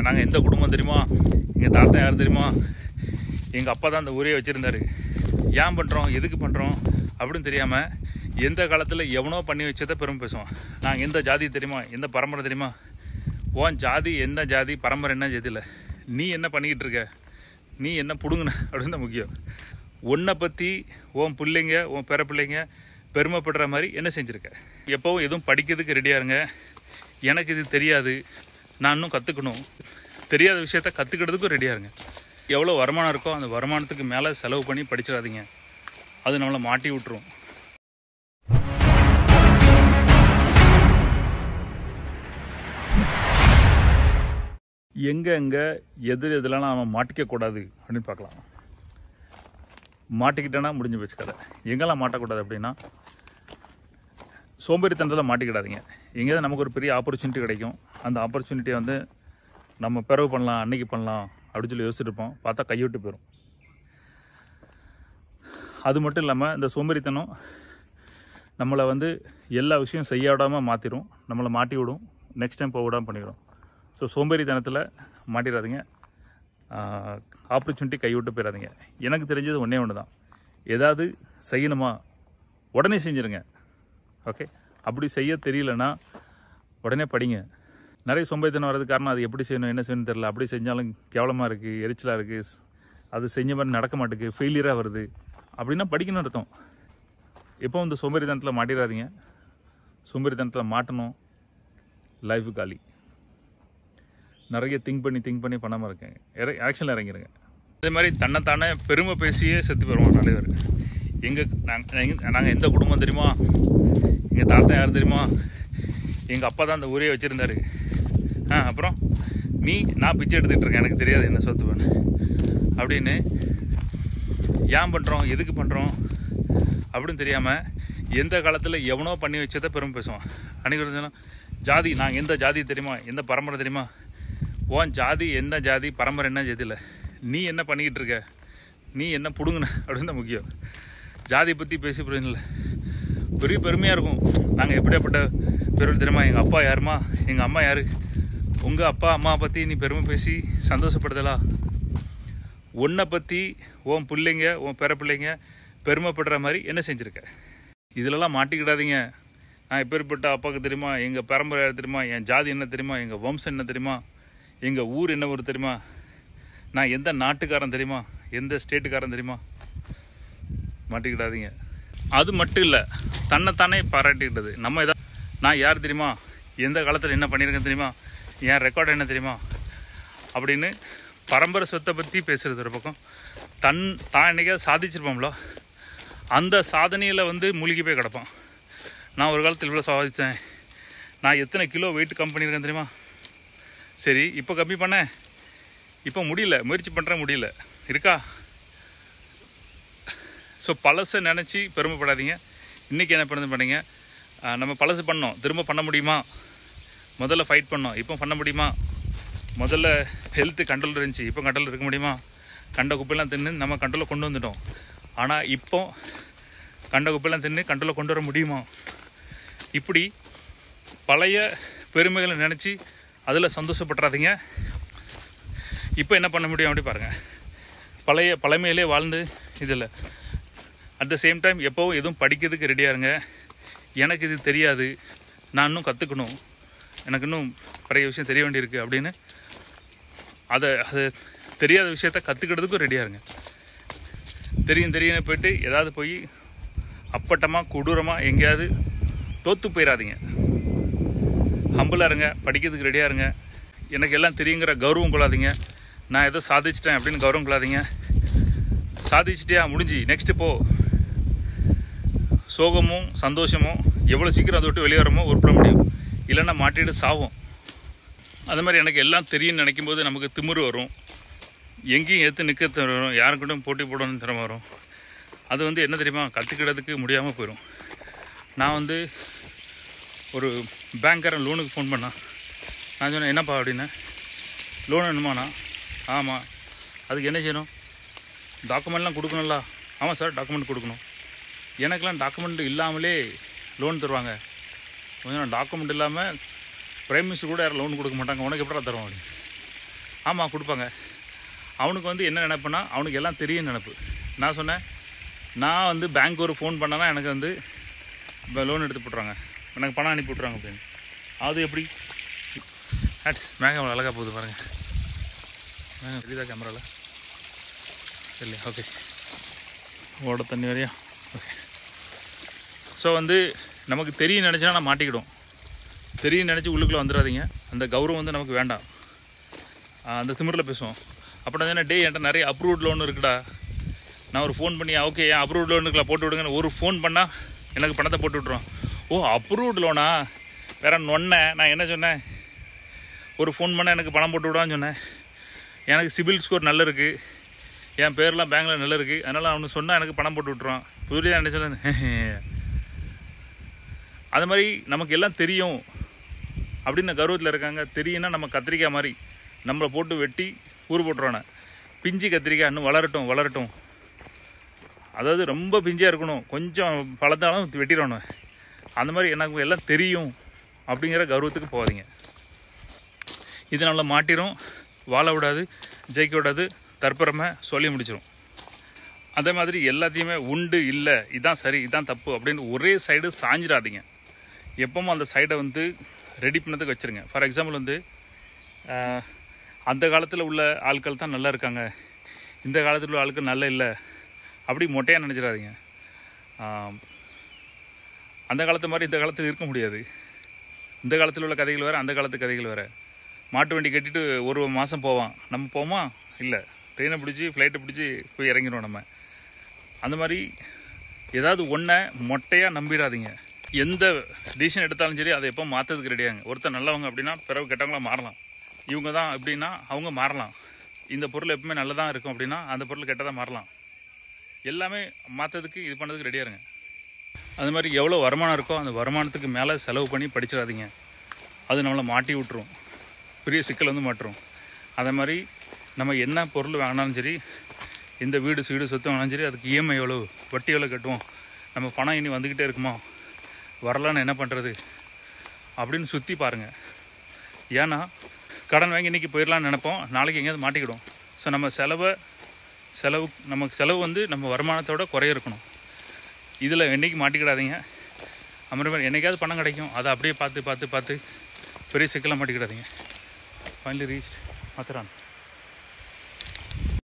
நாங்கள் எந்த குடும்பம் தெரியுமா, எங்கள் தாத்தா யார் தெரியுமா, எங்கள் அப்பா தான் அந்த ஊரே வச்சுருந்தாரு, ஏன் பண்ணுறோம் எதுக்கு பண்ணுறோம் அப்படின்னு தெரியாமல் எந்த காலத்தில் எவனோ பண்ணி வச்சதை பெருமை பேசுவோம். நாங்கள் எந்த ஜாதி தெரியுமா, எந்த பரம்பரை தெரியுமா, உன் ஜாதி என்ன ஜாதி பரம்பரை என்ன ஜாதி இல்லை, நீ என்ன பண்ணிக்கிட்டு இருக்க, நீ என்ன பிடுங்கின அப்படின்னு தான் முக்கியம். உன்னை பற்றி உன் பிள்ளைங்க உன் பேர பிள்ளைங்க பெருமைப்படுற மாதிரி என்ன செஞ்சுருக்க. எப்போவும் எதுவும் படிக்கிறதுக்கு ரெடியாக இருங்க. எனக்கு இது தெரியாது, நான் இன்னும் கற்றுக்கணும், தெரியாத விஷயத்த கற்றுக்கிறதுக்கும் ரெடியாக இருங்க. எவ்வளோ வருமானம் இருக்கோ அந்த வருமானத்துக்கு மேலே செலவு பண்ணி படிச்சிடாதீங்க, அது நம்மளை மாட்டி விட்டுரும். எங்கே எதுலாம் நம்ம மாட்டிக்கக்கூடாது அப்படின்னு பார்க்கலாம். மாட்டிக்கிட்டேன்னா முடிஞ்சு போச்சு கதை. எங்கெல்லாம் மாட்டக்கூடாது அப்படின்னா, சோம்பேறித்தனத்தில் மாட்டிக்கிடாதீங்க. எங்கேயாவது நமக்கு ஒரு பெரிய ஆப்பர்ச்சுனிட்டி கிடைக்கும், அந்த ஆப்பர்ச்சுனிட்டியை வந்து நம்ம பிறகு பண்ணலாம், அன்னைக்கு பண்ணலாம் அப்படின்னு சொல்லி யோசிச்சுருப்போம், பார்த்தா கைவிட்டு போயிடும். அது மட்டும் இல்லாமல் இந்த சோம்பேறித்தனம் நம்மளை வந்து எல்லா விஷயம் செய்ய விடாமல் மாற்றிடும், நம்மளை மாட்டி விடும், நெக்ஸ்ட் டைம் போக விடாமல் பண்ணிடும். ஸோ சோம்பேறித்தனத்தில் மாட்டிடாதீங்க, ஆப்பர்ச்சுனிட்டி கைவிட்டு போயிடாதீங்க. எனக்கு தெரிஞ்சது ஒன்றே ஒன்று தான், ஏதாவது செய்யணுமா உடனே செஞ்சுருங்க. ஓகே, அப்படி செய்ய தெரியலன்னா உடனே படிங்க. நிறைய சோம்பேறித்தனம் வர்றதுக்கு காரணம் அது எப்படி செய்யணும் என்ன செய்யணும்னு தெரியல, அப்படி செஞ்சாலும் கேவலமாக இருக்குது, எரிச்சலாக இருக்குது, அது செஞ்ச மாதிரி நடக்க மாட்டேங்குது, ஃபெயிலியராக வருது அப்படின்னா படிக்கணும்னு அர்த்தம். எப்போ இந்த சோம்பேறித்தனத்தில் மாட்டிடாதீங்க. சோம்பேறித்தனத்தில் மாட்டணும், லைஃபு காலி. நிறைய திங்க் பண்ணி பண்ணாமல் இருக்கேங்க, ஆக்ஷனில் இறங்கிடுங்க. அதே மாதிரி தன்னைத்தானே பெருமை பேசியே செத்து போயிடுவோம் நிறைய பேர். நாங்கள் எந்த குடும்பம் தெரியுமா, எங்கள் தாத்தா யார் தெரியுமா, எங்கள் அப்பா தான் அந்த ஊரே வச்சுருந்தாரு, அப்புறம் நான் பிச்சை எடுத்துகிட்டு இருக்கேன், எனக்கு தெரியாது என்ன சொத்து பண்ணு அப்படின்னு ஏன் பண்ணுறோம் எதுக்கு பண்ணுறோம் அப்படின்னு தெரியாமல் எந்த காலத்தில் எவனோ பண்ணி வச்சதை பெருமை பேசுவோம். அன்றைக்கி ஜாதி, நாங்கள் எந்த ஜாதி தெரியுமா, எந்த பரம்பரை தெரியுமா, உன் ஜாதி என்ன ஜாதி பரம்பரை என்ன ஜாதி இல்லை, நீ என்ன பண்ணிக்கிட்டு இருக்க, நீ என்ன பிடுங்கின அப்படின்னு தான் முக்கியம். ஜாதியை பற்றி பேசி பிரயோஜனம் இல்லை. பெரிய பெருமையாக இருக்கும், நாங்கள் எப்படியாப்பட்ட பெருமை தெரியுமா, எங்கள் அப்பா யாருமா, எங்கள் அம்மா யார், உங்கள் அப்பா அம்மா பற்றி நீ பெருமை பேசி சந்தோஷப்படுதலா, உன்னை பற்றி உன் பிள்ளைங்க உன் பேர பிள்ளைங்க பெருமைப்படுற மாதிரி என்ன செஞ்சுருக்க. இதிலெல்லாம் மாட்டிக்கிடாதீங்க. நான் எப்பேற்பட்ட அப்பாவுக்கு தெரியுமா, எங்கள் பரம்பரை யார் தெரியுமா, என் ஜாதி என்ன தெரியுமா, எங்கள் வம்சம் என்ன தெரியுமா, எங்கள் ஊர் என்ன ஊர் தெரியுமா, நான் எந்த நாட்டுக்காரன் தெரியுமா, எந்த ஸ்டேட்டுக்காரன் தெரியுமா, மாட்டிக்கிடாதீங்க. அது மட்டும் இல்லை, தன்னைத்தானே பாராட்டிக்கிட்டது. நம்ம எதாவது நான் யார் தெரியுமா, எந்த காலத்தில் என்ன பண்ணியிருக்கேன் தெரியுமா, என் ரெக்கார்டு என்ன தெரியுமா அப்படின்னு பரம்பரை சொத்தை பற்றி பேசுகிறது ஒரு பக்கம். தான் என்றைக்காவது சாதிச்சிருப்போம்ல, அந்த சாதனையில் வந்து மூழ்கி போய் கிடப்பான். நான் ஒரு காலத்தில் இவ்வளோ சாதித்தேன், நான் எத்தனை கிலோ வெயிட் கம்மி பண்ணியிருக்கேன் தெரியுமா, சரி இப்போ கம்மி பண்ணேன், இப்போ முடியல, முயற்சி பண்ணுறேன் முடியல இருக்கா. ஸோ பழசை நினச்சி பெருமைப்படாதீங்க. இன்றைக்கி என்ன பண்ணுங்க, நம்ம பழசு பண்ணோம், திரும்ப பண்ண முடியுமா, முதல்ல ஃபைட் பண்ணோம், இப்போ பண்ண முடியுமா, முதல்ல ஹெல்த்து கண்ட்ரோல் இருந்துச்சு, இப்போ கண்ட்ரோல் இருக்க முடியுமா, கண்ட குப்பையெல்லாம் தின்னு நம்ம கண்ட்ரோலில் கொண்டு வந்துட்டோம், ஆனால் இப்போ கண்ட குப்பையெல்லாம் தின்னு கண்ட்ரோலில் கொண்டு வர முடியுமா. இப்படி பழைய பெருமைகளை நினச்சி அதில் சந்தோஷப்பட்டுறாதீங்க. இப்போ என்ன பண்ண முடியும் அப்படி பாருங்கள். பழமையிலே வாழ்ந்து இதில் அட் த சேம் டைம் எப்போவும் எதுவும் படிக்கிறதுக்கு ரெடியாக இருங்க. எனக்கு இது தெரியாது, நான் இன்னும் கற்றுக்கணும், எனக்கு இன்னும் நிறைய விஷயம் தெரிய வேண்டியிருக்கு அப்படின்னு அது தெரியாத விஷயத்த கற்றுக்கிறதுக்கும் ரெடியாக இருங்க. தெரியும் போயிட்டு ஏதாவது போய் அப்பட்டமாக கொடூரமாக எங்கேயாவது தோற்று போயிடாதீங்க. ஹம்பிளாக இருங்க, படிக்கிறதுக்கு ரெடியாக இருங்க. எனக்கு எல்லாம் தெரியுங்கிற கௌரவம் கொள்ளாதீங்க. நான் எதோ சாதிச்சிட்டேன் அப்படின்னு கௌரவம் கொள்ளாதீங்க. சாதிச்சிட்டியா முடிஞ்சு நெக்ஸ்ட்டு போ. சோகமும் சந்தோஷமும் எவ்வளோ சீக்கிரம் அதை விட்டு வெளியே வரமோ உருப்பட முடியும், இல்லைன்னா மாட்டிட்டு சாவும். அது மாதிரி எனக்கு எல்லாம் தெரியும்னு நினைக்கும் போது நமக்கு திமிரு வரும், எங்கேயும் எடுத்து நிற்க வரும், யாருக்கிட்டும் போட்டி போடணும்னு திறமை வரும். அது வந்து என்ன தெரியுமா, கற்றுக்கிடறதுக்கு முடியாமல் போயிடும். நான் வந்து ஒரு பேங்க்காரன் லோனுக்கு ஃபோன் பண்ணான். நான் சொன்னேன், என்னப்பா அப்படின்னா, லோன் வேணுமாண்ணா? ஆமாம். அதுக்கு என்ன செய்யணும்? டாக்குமெண்ட்லாம் கொடுக்கணும்ல? ஆமாம் சார், டாக்குமெண்ட் கொடுக்கணும். எனக்கெலாம் டாக்குமெண்ட் இல்லாமலே லோன் தருவாங்க. கொஞ்சம் டாக்குமெண்ட் இல்லாமல் பிரைம் மினிஸ்டர் கூட யாரும் லோன் கொடுக்க மாட்டாங்க, உனக்கு எப்படா தருவோம் அப்படின்னு. ஆமாம் கொடுப்பாங்க. அவனுக்கு வந்து என்ன நினைப்புனா அவனுக்கு எல்லாம் தெரியும் நினைப்பு. நான் சொன்னேன், நான் வந்து பேங்க் ஒரு ஃபோன் பண்ணனா எனக்கு வந்து லோன் எடுத்து போட்டுறாங்க, எனக்கு பணம் அனுப்பி விட்றாங்க அப்படின்னு. அது எப்படி? மேகம் அழகாக போகுது பாருங்கள். மேகம் தெரியுதா கேமராவில்? இல்லையா? ஓகே. ஓட தண்ணி வரையா? ஓகே. ஸோ வந்து நமக்கு தெரியும் நினச்சினா நான் மாட்டிக்கிடும். தெரியும் நினச்சி உள்ளுக்குள்ளே வந்துடாதீங்க. அந்த கௌரவம் வந்து நமக்கு வேண்டாம். அந்த திமிரில் பேசுவோம். அப்புறம் தானே டே என்கிட்ட நிறைய அப்ரூவ்ட் லோன் இருக்குடா, நான் ஒரு ஃபோன் பண்ணி ஓகே என் அப்ரூவ்ட் லோன் இருக்குல்ல போட்டு விடுங்கன்னு ஒரு ஃபோன் பண்ணால் எனக்கு பணத்தை போட்டு விட்ருவோம். ஓ அப்ரூவ்ட் லோனா வேற நொன்ன. நான் என்ன சொன்னேன், ஒரு ஃபோன் பண்ணால் எனக்கு பணம் போட்டு விடுவான்னு சொன்னேன். எனக்கு சிபில் ஸ்கோர் நல்லா இருக்குது, என் பேர்லாம் பேங்கில் நல்லா இருக்குது, அதனால் அவனுக்கு சொன்னால் எனக்கு பணம் போட்டு விட்ருவான். புரியுதா என்ன சொன்னேன்? அது மாதிரி நமக்கு எல்லாம் தெரியும் அப்படின்னு கௌரவத்தில் இருக்காங்க. தெரியும்னா நம்ம கத்திரிக்காய் மாதிரி நம்மளை போட்டு வெட்டி ஊறு போட்டுருவானே. பிஞ்சு கத்திரிக்காய் இன்னும் வளரட்டும் வளரட்டும், அதாவது ரொம்ப பிஞ்சாக இருக்கணும், கொஞ்சம் பழத்தாலும் வெட்டிடணும். அந்த மாதிரி எனக்கு எல்லாம் தெரியும் அப்படிங்கிற கௌரவத்துக்கு போகாதீங்க. இது நம்மளை மாட்டிடும், வாழ விடாது, ஜெயிக்க விடாது, தற்பெருமை சொல்லி முடிச்சிடும். அதே மாதிரி எல்லாத்தையுமே உண்டு இல்லை இதுதான் சரி இதுதான் தப்பு அப்படின்னு ஒரே சைடு சாஞ்சிடாதீங்க. எப்பவும் அந்த சைடை வந்து ரெடி பண்ணதுக்கு வச்சுருங்க. ஃபார் எக்ஸாம்பிள் வந்து அந்த காலத்தில் உள்ள ஆட்கள் தான் நல்லா இருக்காங்க, இந்த காலத்தில் உள்ள ஆட்கள் நல்லா இல்லை அப்படி மொட்டையாக நினச்சிடாதீங்க. அந்த காலத்து மாதிரி இந்த காலத்தில் இருக்க முடியாது. இந்த காலத்தில் உள்ள கதைகள் வேறு, அந்த காலத்து கதைகள் வேறு. மாட்டு வண்டி கட்டிட்டு ஒரு மாதம் போவான், நம்ம போவோமா? இல்லை, ட்ரெயினை பிடிச்சி ஃப்ளைட்டை பிடிச்சி போய் இறங்கிடுவோம் நம்ம. அந்த மாதிரி ஏதாவது ஒன்றை மொட்டையாக நம்பிடாதீங்க. எந்த டிசிஷன் எடுத்தாலும் சரி அதை எப்போ மாற்றதுக்கு ரெடியாங்க. ஒருத்தர் நல்லவங்க அப்படின்னா பிறகு கெட்டவங்களாக மாறலாம். இவங்க தான் அப்படின்னா அவங்க மாறலாம். இந்த பொருள் எப்பவுமே நல்லதாக இருக்கும் அப்படின்னா அந்த பொருள் கெட்டதாக மாறலாம். எல்லாமே மாற்றதுக்கு இது பண்ணுறதுக்கு ரெடியாக இருங்க. அது மாதிரி எவ்வளோ வருமானம் இருக்கோ அந்த வருமானத்துக்கு மேலே செலவு பண்ணி படிச்சிடாதீங்க. அது நம்மளை மாட்டி விட்டுரும், பெரிய சிக்கல் வந்து மாட்டுரும். அதே மாதிரி நம்ம என்ன பொருள் வாங்கினாலும் சரி, இந்த வீடு சீடு சொத்து வாங்கினாலும் சரி, அதுக்கு இஎம்ஐ எவ்வளோ, வட்டி எவ்வளோ கட்டுவோம், நம்ம பணம் இனி வந்துக்கிட்டே இருக்குமா, வரலான்னு என்ன பண்ணுறது அப்படின்னு சுற்றி பாருங்கள். ஏன்னா கடன் வாங்கி இன்றைக்கி போயிடலான்னு நினைப்போம், நாளைக்கு எங்கேயாவது மாட்டிக்கிடும். ஸோ நம்ம நமக்கு செலவு வந்து நம்ம வருமானத்தோட குறைய இருக்கணும். இதில் என்றைக்கு மாட்டிக்கிடாதீங்க. அப்புறமே என்றைக்காவது பணம் கிடைக்கும், அதை அப்படியே பார்த்து பெரிய சிக்கலாக மாட்டிக்கிடாதீங்க. Finally reach மாத்திரான்.